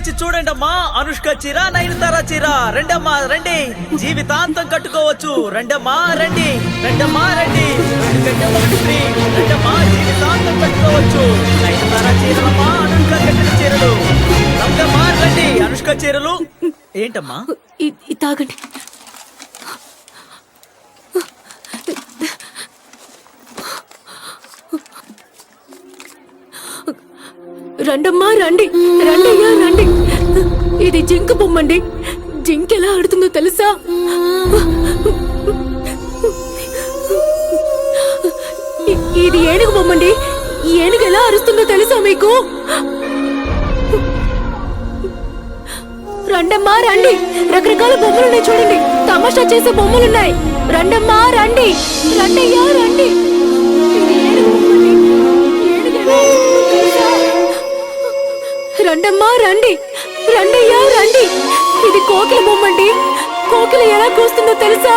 వచ్చి చూడండమ్మా, అనుష్క చీర నయనతార చీర. రెండమ్మా రండి, జీవితాంతం కట్టుకోవచ్చు. రెండమ్మా రండి, రెండమ్మా రండి, ఒకటి ఫ్రీ. రెండమ్మా జీవితాంతం కట్టుకోవచ్చు. నయనతార చీరలమ్మా, అనుష్క కట్టిన చీరలు. రెండమ్మా రండి, అనుష్క చీరలు. ఏంటమ్మా తాగండి. రండమ్మా రండి, రండయ్యా రండి. ఇది జింక బొమ్మండి. జింక ఎలా ఆడుతుందో తెలుసా? ఇది ఏనుగు బొమ్మండి. ఏనుగు ఎలా అరుస్తుందో తెలుసా మీకు? రండమ్మా రండి, రకరకాల బొమ్మలున్నాయి చూడండి. తమాషా చేసే బొమ్మలున్నాయి. రండమ్మా రండి, రండయ్యా రండి. ఇది ఏనుగు బొమ్మండి. ఏనుగు ఎలా అరుస్తుందో తెలుసా? రండమ్మా రండి, రండయ్యా రండి. ఇది కోకిల బొమ్మండి. కోకిల ఎలా కూస్తుందో తెలుసా?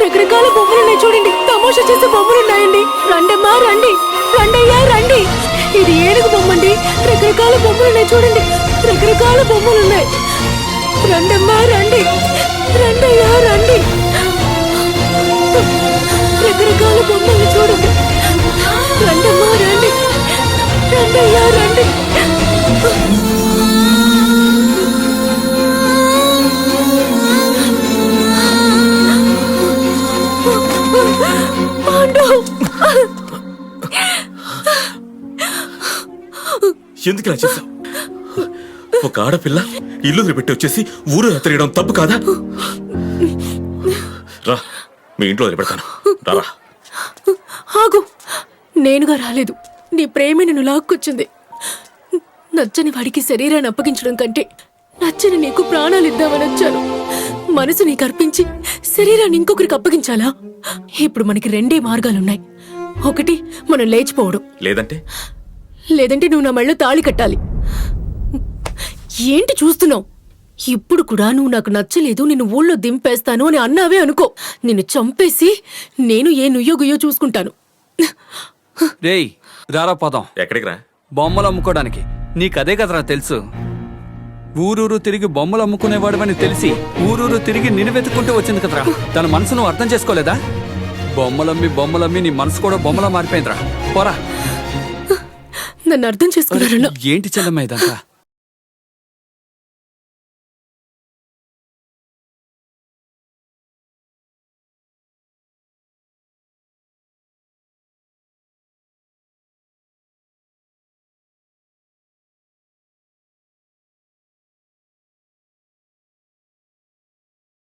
రకరకాల బొమ్మలున్నాయి చూడండి. తమాషా చేసే బొమ్మలున్నాయండి. రండమ్మా రండి, రండయ్యా రండి. ఇది ఏనుగు బొమ్మండి. రకరకాల బొమ్మలున్నాయి చూడండి. రకరకాల బొమ్మలున్నాయి. రండమ్మా రండి, రండయ్యా రండి. రకరకాల బొమ్మలు చూడండి. రండమ్మా రండి, రండయ్యా రండి. ఎందుకు ఇలా చేశావు? ఒక ఆడపిల్ల ఇల్లు వదిలిపెట్టి వచ్చేసి ఊరు ఎత్తరేయడం తప్పు కాదా? రా, మీ ఇంట్లో వదిలిపెడతాను. రారా. ఆగు, నేనుగా రాలేదు. నీ ప్రేమ నిన్ను లాక్కొచ్చింది. నచ్చని వాడికి శరీరాన్ని అప్పగించడం కంటే నచ్చని నీకు ప్రాణాలు ఇద్దామని వచ్చాను. మనసు నీకు అర్పించి శరీరాన్ని ఇంకొకరికి అప్పగించాలా? ఇప్పుడు మనకి రెండే మార్గాలున్నాయి. ఒకటి మనం లేచిపోవడం, లేదంటే నువ్వు నా మెళ్ళో తాళి కట్టాలి. ఏంటి చూస్తున్నావు? ఇప్పుడు కూడా నువ్వు నాకు నచ్చలేదు, నిన్ను ఊళ్ళో దింపేస్తాను అని అన్నావే అనుకో. నిన్ను చంపేసి నేను ఏ నుయ్యో గుయ్యో చూసుకుంటాను. రేయ్ రారా పోదాం. ఎక్కడికి రా? బొమ్మలు అమ్ముకోవడానికి. నీకదే కదరా తెలుసు. ఊరూరు తిరిగి బొమ్మలు అమ్ముకునేవాడమని తెలిసి ఊరూరు తిరిగి నిన్ను వెతుక్కుంటూ వచ్చింది కదరా. తన మనసు నువ్వు అర్థం చేసుకోలేదా? బొమ్మలమ్మి నీ మనసు కూడా బొమ్మలా మారిపోయిందిరా. పోరా. నన్ను అర్థం చేసుకున్నారన్నా. ఏంటి చెల్లమ్మ ఇదంతా?